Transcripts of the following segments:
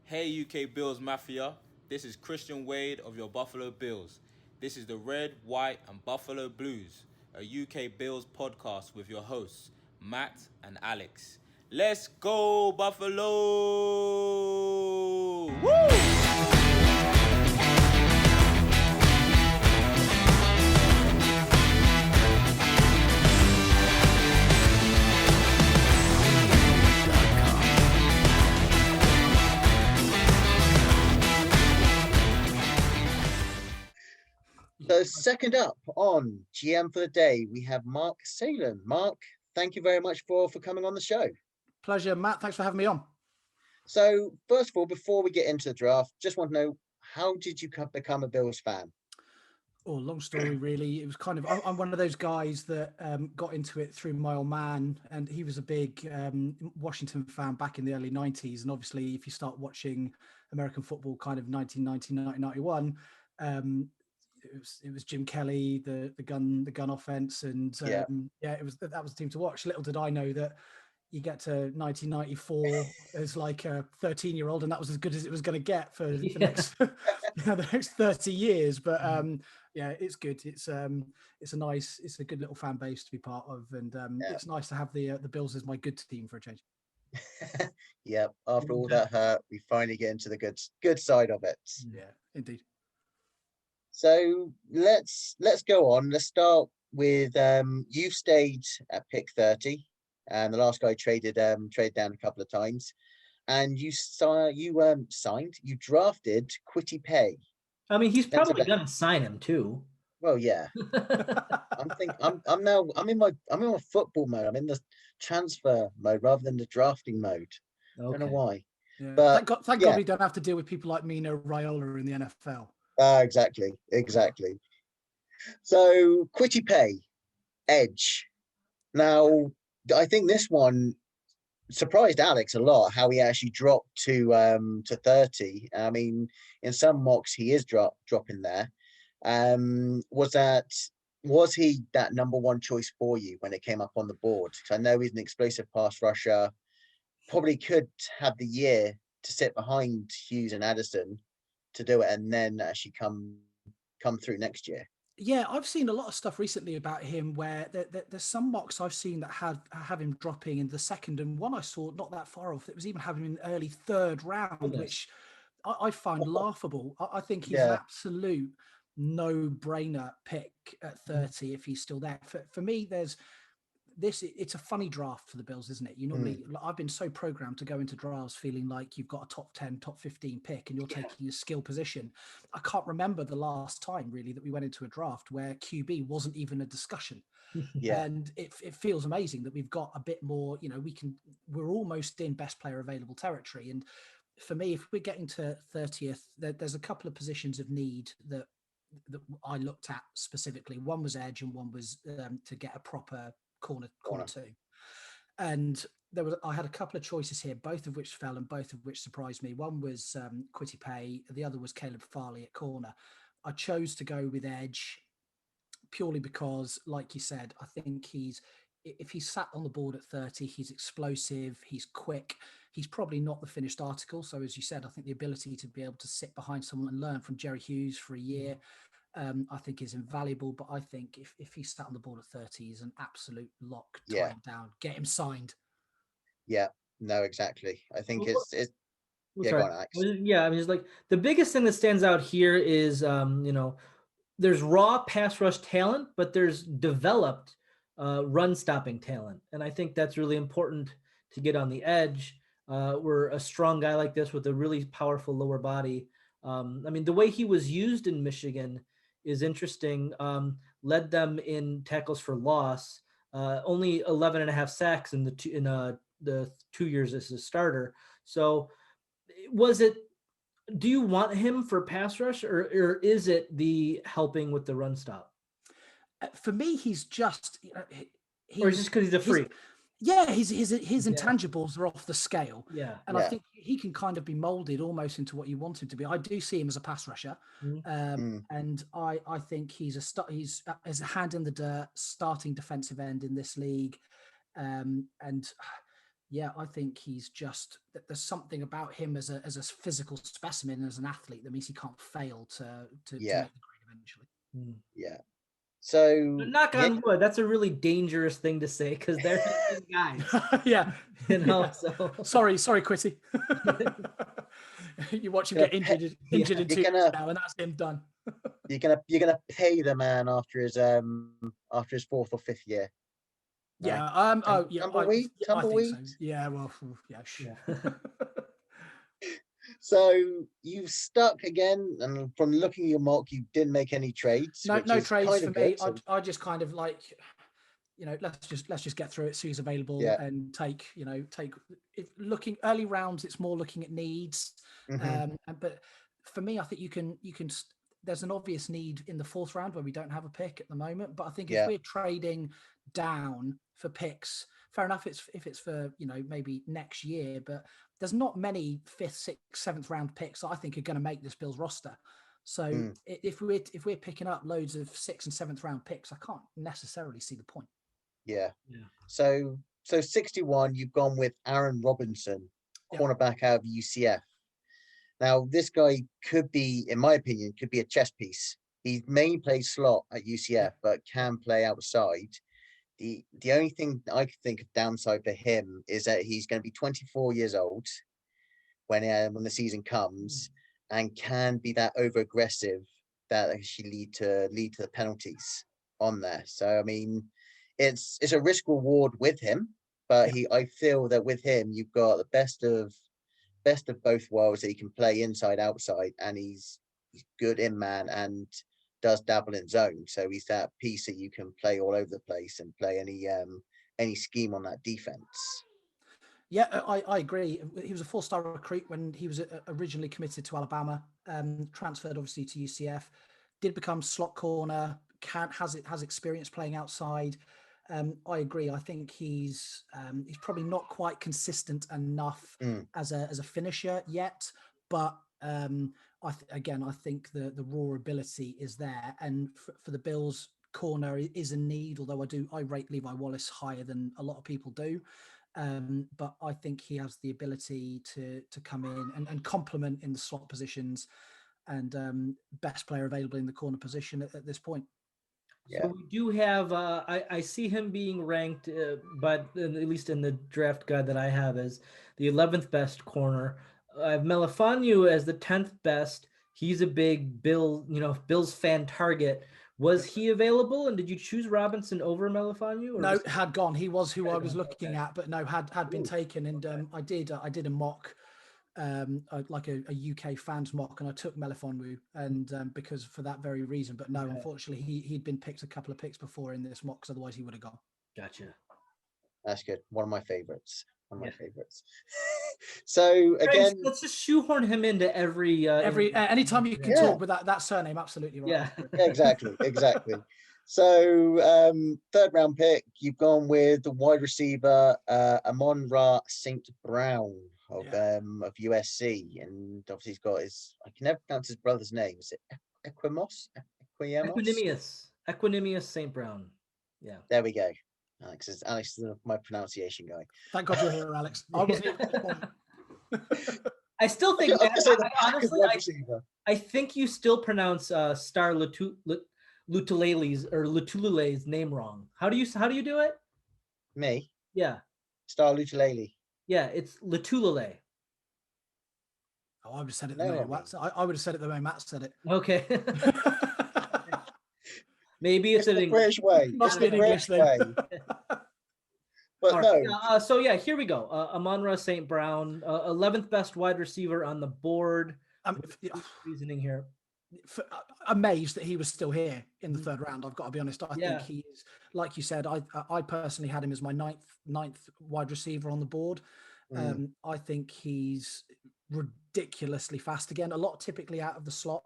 Hey UK Bills Mafia, this is Christian Wade of your Buffalo Bills. This is the Red, White, and Buffalo Blues, a UK Bills podcast with your hosts, Matt and Alex. Let's go, Buffalo! Woo! So second up on GM for the day, we have Mark Salem. Mark, thank you very much for coming on the show. Pleasure, Matt. Thanks for having me on. So first of all, before we get into the draft, just want to know, how did you become a Bills fan? Oh, long story, really. It was kind of, I'm one of those guys that got into it through my old man, and he was a big Washington fan back in the early 90s. And obviously, if you start watching American football kind of 1990, 1991, it was Jim Kelly, the gun offense. And Yeah. that was the team to watch. Little did I know that you get to 1994 as like a 13-year-old, and that was as good as it was going to get for the next the next 30 years. But it's good. It's a good little fan base to be part of, and it's nice to have the Bills as my good team for a change. Yep. After all that hurt, we finally get into the good side of it. Yeah, indeed. So let's go on. Let's start with you've stayed at pick 30, and the last guy traded down a couple of times, and you drafted Quitty Pay. I mean, he's probably gonna sign him too. Well, yeah. I'm in my football mode. I'm in the transfer mode rather than the drafting mode. Okay. I don't know why. Yeah. But thank God we don't have to deal with people like Mino Raiola in the NFL. Exactly. So Quitty Pay, Edge. Now, I think this one surprised Alex a lot, how he actually dropped to 30. I mean, in some mocks he is dropping there. Was he that number one choice for you when it came up on the board? Because I know he's an explosive pass rusher, probably could have the year to sit behind Hughes and Addison to do it, and then actually come through next year. Yeah, I've seen a lot of stuff recently about him where there's some mocks I've seen that have him dropping in the second, and one I saw not that far off, it was even having him in early third round, which I find laughable. I think he's an absolute no-brainer pick at 30 if he's still there. For me, it's a funny draft for the Bills, isn't it? You normally, I've been so programmed to go into drafts feeling like you've got a top 10, top 15 pick and you're taking a skill position. I can't remember the last time really that we went into a draft where QB wasn't even a discussion. And it feels amazing that we've got a bit more, we're almost in best player available territory. And for me, if we're getting to 30th, there's a couple of positions of need that I looked at specifically. One was edge and one was to get a proper corner two. And I had a couple of choices here, both of which fell and both of which surprised me. One was Quitty Pay, the other was Caleb Farley at corner. I chose to go with edge purely because, like you said, I think if he's sat on the board at 30, he's explosive, he's quick, he's probably not the finished article. So as you said, I think the ability to be able to sit behind someone and learn from Jerry Hughes for a year, I think is invaluable. But I think if he's sat on the board at 30, he's an absolute lock, tie him down, get him signed. Yeah, no, exactly. I think it's go on, Alex. Yeah, I mean, it's like the biggest thing that stands out here is there's raw pass rush talent, but there's developed run stopping talent. And I think that's really important to get on the edge. We're a strong guy like this with a really powerful lower body. I mean, the way he was used in Michigan is interesting. Led them in tackles for loss, only 11 and a half sacks in the 2 years as a starter. So do you want him for pass rush or is it the helping with the run stop? For me, he's just, or just because he's a freak. His intangibles are off the scale. And I think he can kind of be molded almost into what you want him to be. I do see him as a pass rusher. And I think he's a hand in the dirt, starting defensive end in this league. And Yeah, I think he's just there's something about him as a physical specimen, as an athlete, that means he can't fail to make the grade eventually. Yeah. So knock on wood, that's a really dangerous thing to say because there have been guys. Yeah. So sorry, Quitty. You watch him get injured in 2 years now, and that's him done. You're gonna pay the man after his 4th or 5th year. Yeah. Tumbleweed. I think so. Yeah. Well. Yeah. So you stuck again, and from looking at your mock, you didn't make any trades. No trades for me. So... I just kind of like, let's just get through it, see who's available, and take looking early rounds. It's more looking at needs. But for me, I think you can. There's an obvious need in the 4th round where we don't have a pick at the moment. But I think if we're trading down for picks, fair enough. If it's for maybe next year, but there's not many 5th, 6th, 7th round picks that I think are going to make this Bills roster. So if we're picking up loads of 6th and 7th round picks, I can't necessarily see the point. Yeah. So 61, you've gone with Aaron Robinson, cornerback out of UCF. Now, this guy could be, in my opinion, a chess piece. He mainly plays slot at UCF, but can play outside. The only thing I could think of downside for him is that he's going to be 24 years old when the season comes, and can be that over aggressive that actually lead to the penalties on there. So I mean, it's a risk reward with him, but I feel that with him you've got the best of both worlds, that he can play inside, outside, and he's good in man and does dabble in zone. So he's that piece that you can play all over the place and play any scheme on that defense. Yeah, I agree. He was a 4-star recruit when he was originally committed to Alabama. Transferred obviously to UCF. Did become slot corner. Has experience playing outside. I agree. I think he's probably not quite consistent enough as a finisher yet, but I think the raw ability is there, and for the Bills, corner is a need. Although I rate Levi Wallace higher than a lot of people do. But I think he has the ability to come in and complement in the slot positions, and best player available in the corner position at this point. So we do have, I see him being ranked, but at least in the draft guide that I have, as the 11th best corner. I have Melifonwu as the 10th best. He's a big Bills fan target. Was he available, and did you choose Robinson over Melifonwu? No, had gone. He was who I was looking at, but no, had been taken. And I did a mock, like a UK fans mock, and I took Melifonwu, and because for that very reason. But no, unfortunately, he'd been picked a couple of picks before in this mock, because otherwise he would have gone. Gotcha. That's good. One of my favorites. So again, let's just shoehorn him into every anytime you can talk with that surname. Absolutely right. Yeah, exactly. So 3rd round pick, you've gone with the wide receiver Amandra St. Brown of USC, and obviously he's got I can never pronounce his brother's name. Is it Equanimous St. Brown. Yeah, there we go. Alex is my pronunciation guy. Thank God you're here, Alex. I wasn't. I still think I think you still pronounce Star Lutulele's name wrong. How do you do it? Me? Yeah. Star Lutulele. Yeah, it's Lutulele. Oh, I would have said it the way I would have said it the way Matt said it. Okay. Maybe it's an English way. Must be an English thing. But no. So yeah, here we go. Amon-Ra St. Brown, 11th best wide receiver on the board. Reasoning here. Amazed that he was still here in the 3rd round. I've got to be honest. I think he is, like you said, I personally had him as my ninth wide receiver on the board. I think he's ridiculously fast again, a lot typically out of the slot.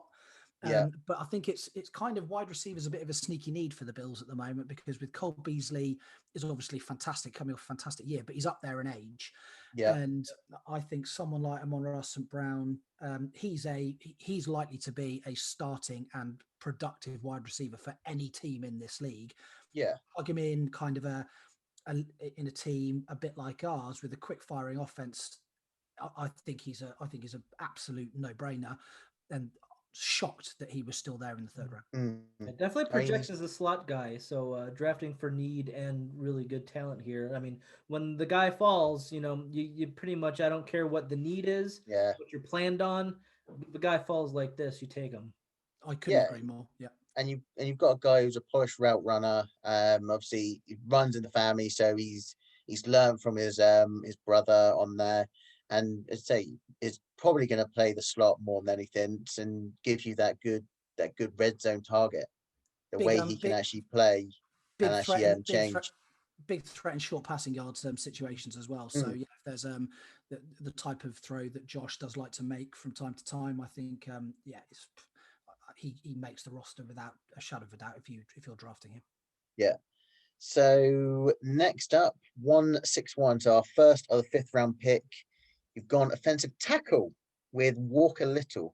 But I think it's kind of wide receivers a bit of a sneaky need for the Bills at the moment, because with Cole Beasley is obviously fantastic, coming off a fantastic year, but he's up there in age. And I think someone like Amon-Ra St. Brown, he's likely to be a starting and productive wide receiver for any team in this league. Plug him in kind of a in a team a bit like ours with a quick firing offense, I think he's an absolute no-brainer, and shocked that he was still there in the third round. It definitely projects as a slot guy, so drafting for need and really good talent here. I mean, when the guy falls, you pretty much, I don't care what the need is, what you're planned on. The guy falls like this, you take him. I couldn't agree more. Yeah. And you've got a guy who's a polished route runner. Obviously he runs in the family, so he's learned from his brother on there, and I'd say is probably going to play the slot more than anything, and give you that good red zone target. The way he can actually play and actually change. Big threat in short passing yards situations as well. So yeah, if there's the type of throw that Josh does like to make from time to time, I think he makes the roster without a shadow of a doubt if you're drafting him. Yeah. So next up, 161. So our first or the fifth round pick, you've gone offensive tackle with Walker Little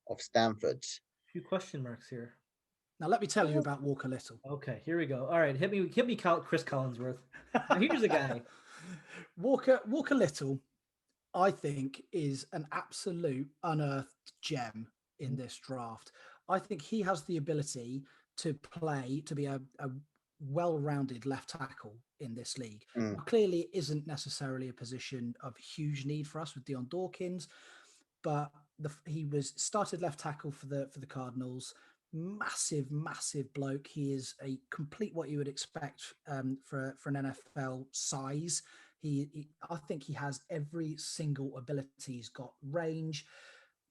of Stanford. A few question marks here. Now let me tell you about Walker Little. Okay, here we go. All right, hit me, Chris Collinsworth. Now, here's a guy. Walker Little, I think, is an absolute unearthed gem in this draft. I think he has the ability to be a well-rounded left tackle in this league. Now, clearly, it isn't necessarily a position of huge need for us with Dion Dawkins, but he was started left tackle for the Cardinals. Massive bloke. He is a complete what you would expect for an NFL size. I think he has every single ability. He's got range.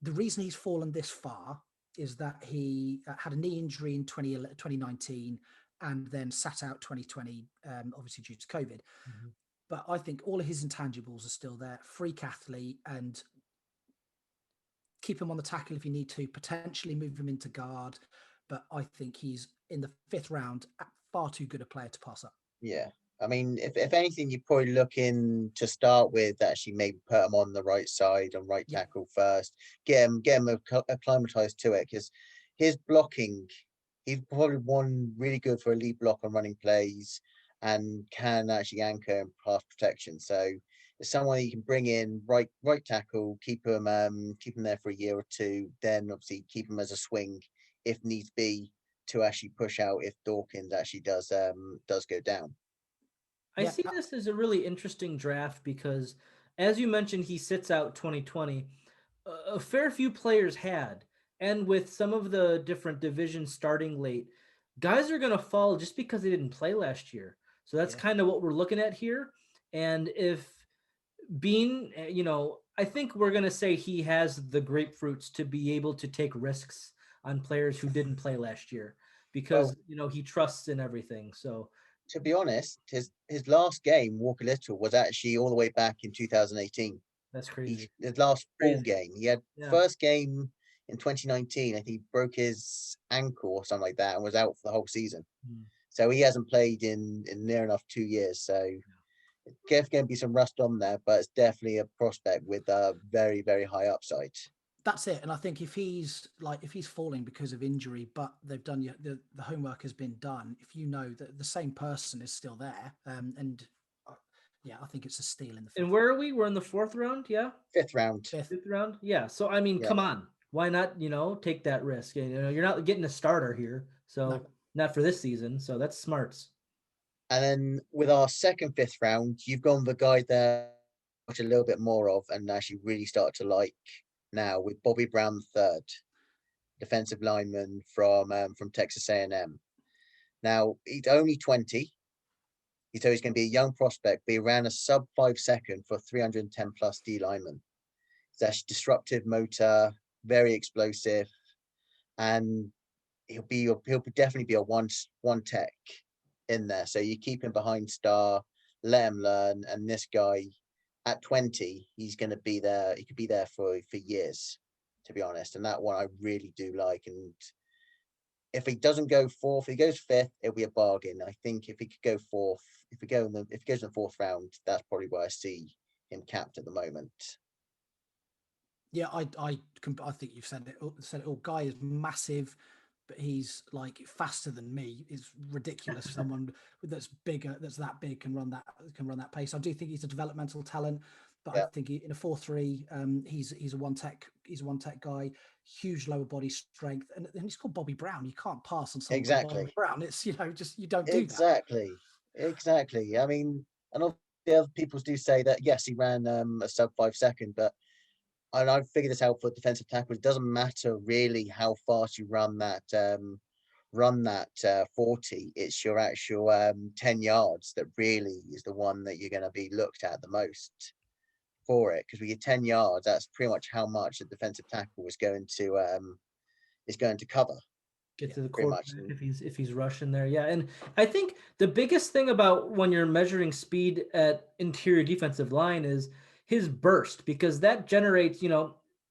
The reason he's fallen this far is that he had a knee injury in 2019 and then sat out 2020, obviously due to COVID. But I think all of his intangibles are still there. Freak athlete, and keep him on the tackle if you need to, potentially move him into guard. But I think he's in the fifth round, far too good a player to pass up. Yeah. I mean, if anything, you're probably looking to start with actually maybe put him on the right side, on right tackle first, get him acclimatized to it, because his blocking, he's probably one really good for a lead block on running plays and can actually anchor and pass protection. So it's someone you can bring in right tackle, keep him there for a year or two, then obviously keep him as a swing if needs be to actually push out if Dawkins actually does go down. I see this as a really interesting draft because, as you mentioned, he sits out 2020. A fair few players had, and with some of the different divisions starting late, guys are going to fall just because they didn't play last year. So that's kind of what we're looking at here. And if Bean, I think we're going to say he has the grapefruits to be able to take risks on players who didn't play last year because, he trusts in everything. So, to be honest, his last game, Walker Little, was actually all the way back in 2018. That's crazy. His last full game. He had first game in 2019. I think he broke his ankle or something like that and was out for the whole season. So he hasn't played in near enough 2 years. So there's going to be some rust on there, but it's definitely a prospect with a very, very high upside. That's it. And I think if he's falling because of injury, but they've done the homework has been done, if you know that the same person is still there, I think it's a steal in the fifth. And where are we? We're in the fourth round, yeah? Fifth round. Fifth round? Yeah. So, I mean, come on. Why not, take that risk? You're not getting a starter here. So, not for this season. So, that's smarts. And then with our second fifth round, you've gone the guy there watch a little bit more of and actually really start to like now with Bobby Brown III, defensive lineman from Texas A&M. Now he's only 20, so he's going to be a young prospect. But he ran a sub 5 second for 310 plus D lineman. He's actually disruptive motor, very explosive, and he'll definitely be a one tech in there. So you keep him behind Star, let him learn, and this guy at 20, he's going to be there. He could be there for years, to be honest. And that one I really do like. And if he doesn't go fourth, if he goes fifth, it'll be a bargain. I think if he could go fourth, if he goes in the fourth round, that's probably where I see him capped at the moment. Yeah, I think you've said it all. Guy is massive, but he's like faster than me. It's ridiculous. Someone that's bigger, that's that big, can run that pace. I do think he's a developmental talent, but I think in a 4-3, he's a one tech guy, huge lower body strength, and he's called Bobby Brown. You can't pass on someone called Bobby Brown. It's just you don't do that. Exactly. I mean, and the other people do say that yes, he ran a sub 5 second, but and I've figured this out for defensive tackles. It doesn't matter really how fast you run that 40. It's your actual 10 yards that really is the one that you're going to be looked at the most for it, because with your 10 yards, that's pretty much how much a defensive tackle is going to cover. Get to the quarterback if he's rushing there. Yeah. And I think the biggest thing about when you're measuring speed at interior defensive line is his burst, because that generates,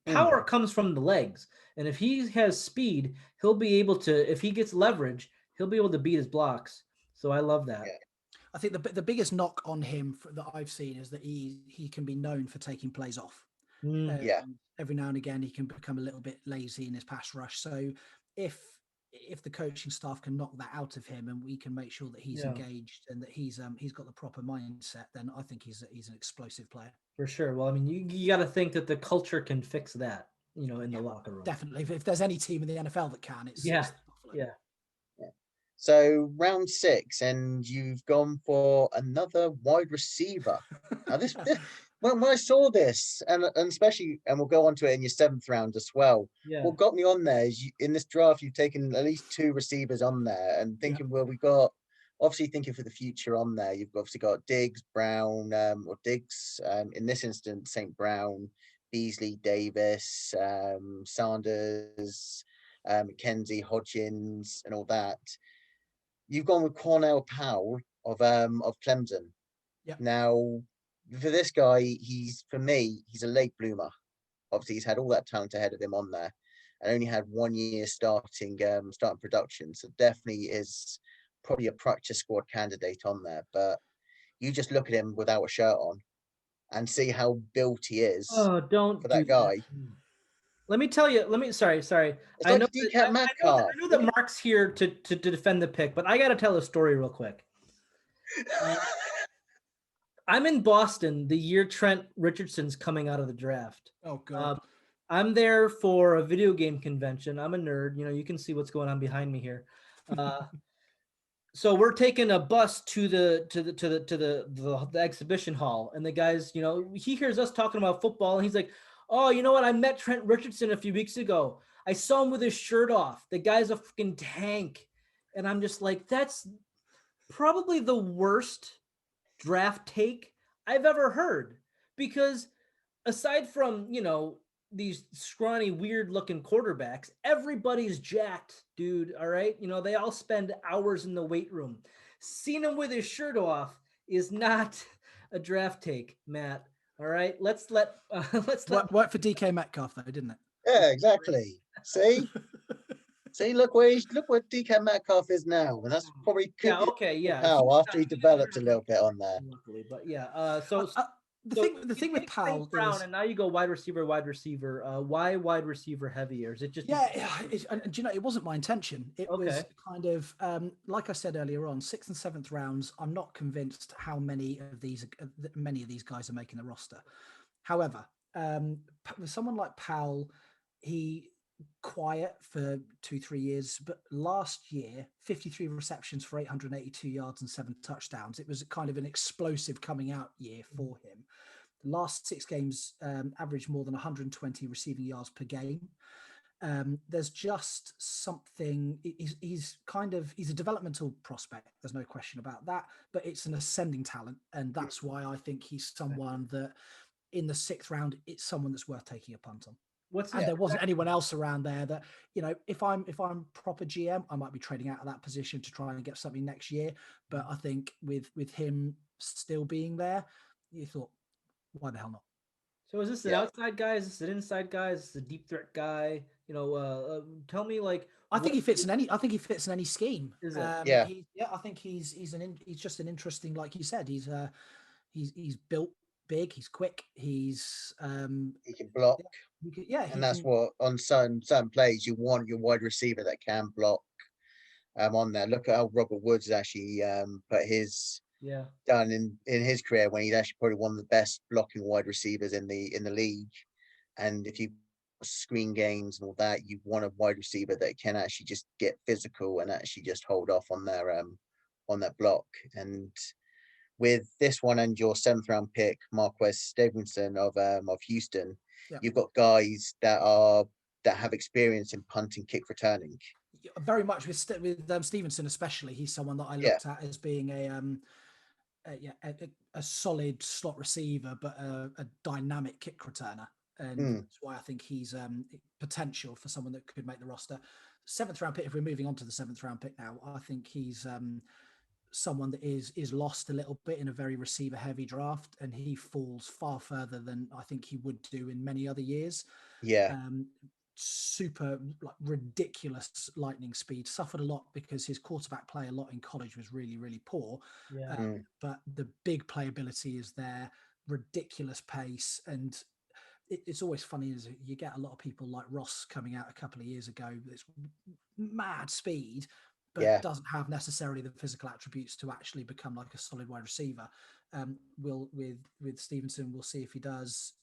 power comes from the legs. And if he has speed, he'll be able to, if he gets leverage, he'll be able to beat his blocks. So I love that. Yeah. I think the biggest knock on him that I've seen is that he can be known for taking plays off. Every now and again, he can become a little bit lazy in his pass rush. So if the coaching staff can knock that out of him, and we can make sure that he's engaged and that he's got the proper mindset, then I think he's an explosive player. For sure. Well, I mean, you got to think that the culture can fix that, in the locker room. Definitely. If there's any team in the NFL that can, it's Buffalo. Yeah. So round 6, and you've gone for another wide receiver. Now this when I saw this, and especially, and we'll go on to it in your 7th round as well. Yeah. What got me on there is in this draft, you've taken at least 2 receivers on there, and thinking, well, we got obviously thinking for the future on there. You've obviously got Diggs, Brown, or Diggs, in this instance, St. Brown, Beasley, Davis, Sanders, McKenzie, Hodgins, and all that. You've gone with Cornell Powell of Clemson. Yeah. Now, for this guy, he's a late bloomer. Obviously, he's had all that talent ahead of him on there, and only had 1 year starting production. So definitely is probably a practice squad candidate on there. But you just look at him without a shirt on, and see how built he is. Oh, don't for that guy. Let me tell you. Sorry. It's I know that Mark's here to defend the pick, but I got to tell a story real quick. I'm in Boston the year Trent Richardson's coming out of the draft. Oh, God. I'm there for a video game convention. I'm a nerd. You can see what's going on behind me here. So we're taking a bus to the exhibition hall, and the guys, he hears us talking about football, and he's like, "Oh, you know what? I met Trent Richardson a few weeks ago. I saw him with his shirt off. The guy's a freaking tank." And I'm just like, that's probably the worst draft take I've ever heard, because aside from, these scrawny, weird looking quarterbacks, everybody's jacked, dude. All right. They all spend hours in the weight room. Seeing him with his shirt off is not a draft take, Matt. All right. Let's let work for DK Metcalf though, didn't it? Yeah, exactly. See, look where DK Metcalf is now, and that's probably Powell after he developed a little bit on there. Luckily, but the thing with Powell Brown, is, and now you go wide receiver. Why wide receiver heavy, or is it just? And it wasn't my intention. It was kind of like I said earlier on, 6th and 7th rounds. I'm not convinced how many of these guys are making the roster. However, with someone like Powell, he quiet for 2-3 years, but last year 53 receptions for 882 yards and 7 touchdowns. It was kind of an explosive coming out year for him. The last 6 games averaged more than 120 receiving yards per game. There's just something. He's a developmental prospect, there's no question about that, but it's an ascending talent, and that's why I think he's someone that in the 6th round, it's someone that's worth taking a punt on. There wasn't anyone else around there that, if I'm proper GM, I might be trading out of that position to try and get something next year. But I think with him still being there, you thought, why the hell not? So is this an outside guy? Is this an inside guy? Is this a deep threat guy? Tell me, I think he fits in any. I think he fits in any scheme. Is it? I think he's just an interesting, like you said, he's built big, he's quick, he can block. And that's what on certain plays you want your wide receiver that can block on there. Look at how Robert Woods actually put his done in his career when he's actually probably one of the best blocking wide receivers in the league. And if you screen games and all that, you want a wide receiver that can actually just get physical and actually just hold off on their block. And with this one and your 7th round pick, Marquez Stevenson of Houston, you've got guys that have experience in punting, kick returning. Very much with Stevenson, especially. He's someone that I looked at as being a solid slot receiver, but a dynamic kick returner. And that's why I think he's potential for someone that could make the roster. 7th round pick, if we're moving on to the 7th round pick now, I think he's someone that is lost a little bit in a very receiver heavy draft, and he falls far further than I think he would do in many other years. Super ridiculous lightning speed, suffered a lot because his quarterback play a lot in college was really, really poor. But the big playability is there, ridiculous pace. And it's always funny is you get a lot of people like Ross coming out a couple of years ago. It's mad speed, but doesn't have necessarily the physical attributes to actually become like a solid wide receiver. With Stevenson, we'll see if he does.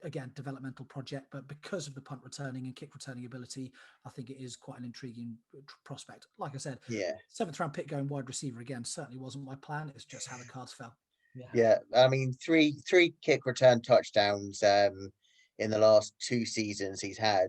Again, developmental project, but because of the punt returning and kick returning ability, I think it is quite an intriguing prospect. Like I said, 7th round pick going wide receiver again certainly wasn't my plan. It's just how the cards fell. I mean, three kick return touchdowns in the last 2 seasons he's had.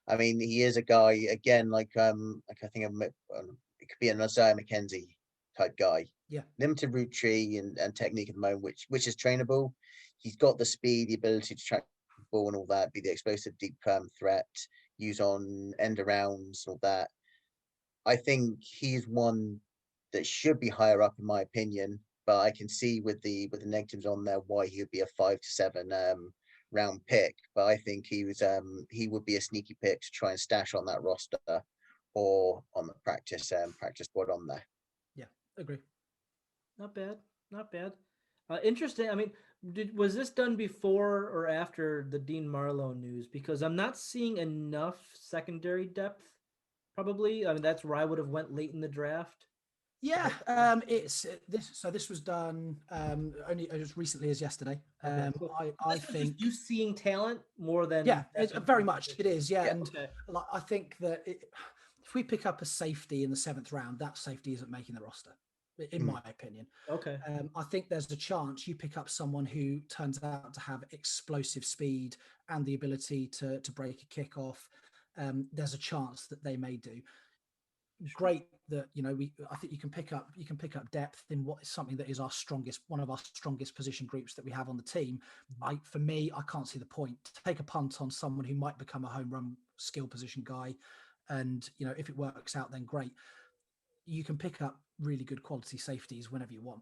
I mean, he is a guy again, like I think it could be an Isaiah McKenzie type guy. Limited route tree and technique at the moment, which is trainable. He's got the speed, the ability to track the ball and all that, be the explosive deep threat, use on end arounds, all that. I think he's one that should be higher up in my opinion, but I can see with the negatives on there why he would be a 5 to 7 round pick. But I think he would be a sneaky pick to try and stash on that roster or on the practice squad on there. Yeah, agree. Not bad. Interesting. I mean, was this done before or after the Dean Marlowe news? Because I'm not seeing enough secondary depth. Probably. I mean, that's where I would have went late in the draft. Yeah, it's this. So this was done only as recently as yesterday. I think you seeing talent more than it's very much it is. And I think that if we pick up a safety in the 7th round, that safety isn't making the roster, in my opinion. I think there's a chance you pick up someone who turns out to have explosive speed and the ability to break a kick off. There's a chance that they may do. Great that I think you can pick up depth in what is something that is one of our strongest position groups that we have on the team. For me, I can't see the point to take a punt on someone who might become a home run skill position guy, and if it works out, then great. You can pick up really good quality safeties whenever you want.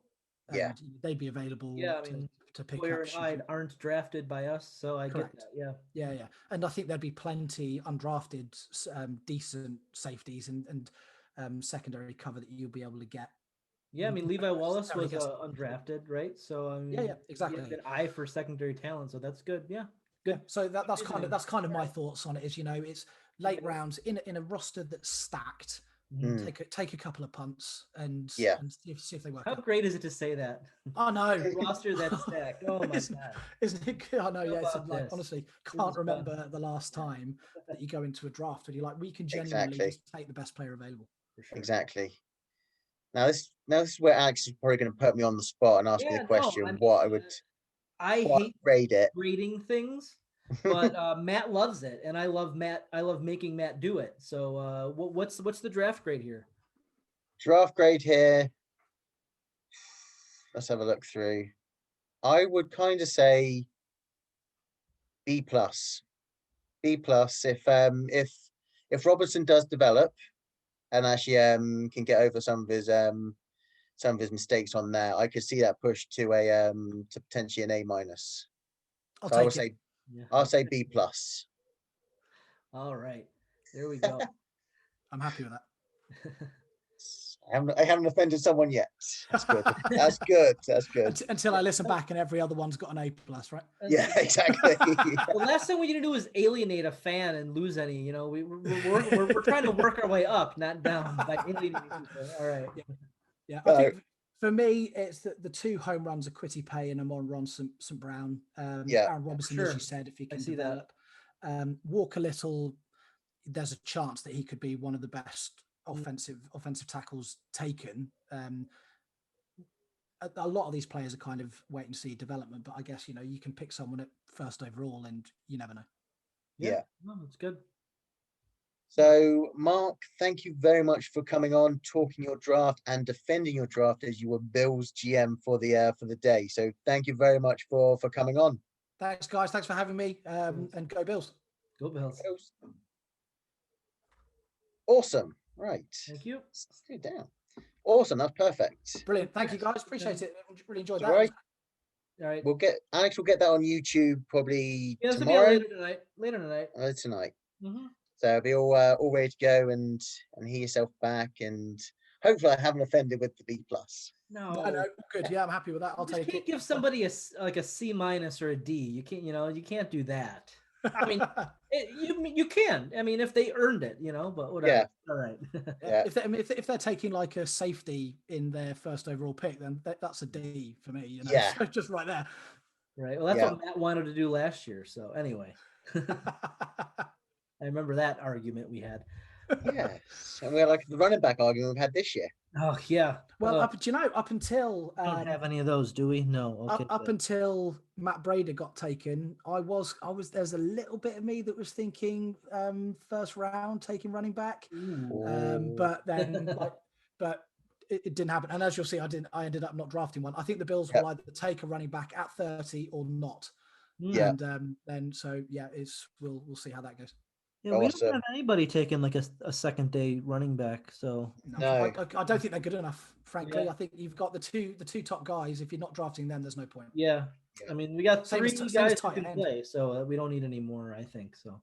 And they'd be available to pick Boyer up. And Hyde aren't drafted by us, so I get that. Yeah. And I think there'd be plenty undrafted, decent safeties and secondary cover that you'll be able to get. Yeah, I mean Levi Wallace was undrafted, right? So I mean, exactly. He had an eye for secondary talent, so that's good. Yeah, good. So that's kind of my thoughts on it. Is it's late rounds in a roster that's stacked. Take a couple of punts and see if they work. How great is it to say that? I know. Roster that's stacked. Oh my god, isn't it good? I know. It's like honestly, can't remember the last time that you go into a draft and you're like, we can genuinely just take the best player available. For sure. Exactly. Now this is where Alex is probably going to put me on the spot and ask me the question. I hate grading things. But Matt loves it, and I love Matt. I love making Matt do it. So, what's the draft grade here? Draft grade here. Let's have a look through. I would kind of say B plus. B plus. If Robertson does develop and actually can get over some of his mistakes on there, I could see that push to to potentially an A minus. I'll say B plus. All right, there we go. I'm happy with that. I haven't offended someone yet. That's good. That's good. That's good. Until I listen back and every other one's got an A+, right? Yeah, exactly. The last thing we need to do is alienate a fan and lose any. You know, we're trying to work our way up, not down by alienating people. All right. Yeah. I think for me, it's the 2 home runs of Quitty Pay and Amon St. Brown. Aaron Robinson, sure. as you said, if he can see develop. Walker Little, there's a chance that he could be one of the best offensive tackles taken. A lot of these players are kind of wait and see development, but I guess, you know, you can pick someone at first overall and you never know. Yeah. No, that's good. So, Mark, thank you very much for coming on, talking your draft and defending your draft as you were Bills GM for the day. So, thank you very much for coming on. Thanks, guys. Thanks for having me. And go Bills. Go Bills. Awesome. Right. Thank you. Let's do it down. Awesome. That's perfect. Brilliant. Thank you, guys. Appreciate it. Really enjoyed that. Right. All right. Alex will get that on YouTube probably tomorrow. Later tonight. Tonight. Mm-hmm. So it'll be all ready to go and hear yourself back, and hopefully I haven't offended with the B+. No, good. Yeah, I'm happy with that. I'll take it. You can't give somebody a C- or a D. You can't, you can't do that. I mean, you can. I mean, if they earned it, but whatever. Yeah. All right. Yeah. If they're taking like a safety in their first overall pick, then that's a D for me. Yeah. So just right there. Right. Well, that's what Matt wanted to do last year. So anyway, I remember that argument we had. Yes, and we had like the running back argument we've had this year. Oh yeah. Well, up until don't have any of those, do we? No. Okay. Up until Matt Brader got taken, I was. There's a little bit of me that was thinking first round taking running back, but then but it didn't happen. And as you'll see, I ended up not drafting one. I think the Bills will either take a running back at 30 or not. Yeah. And then we'll see how that goes. Yeah, we don't have anybody taking like a second day running back, so no. I don't think they're good enough. Frankly, I think you've got the two top guys. If you're not drafting them, there's no point. Yeah, I mean we got three guys who can play, so we don't need any more. I think so.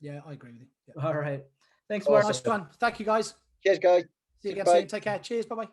Yeah, I agree with you. Yeah. All right, thanks, Mark. Nice one. Thank you, guys. Cheers, guys. See you again soon. Take care. Cheers. Bye bye.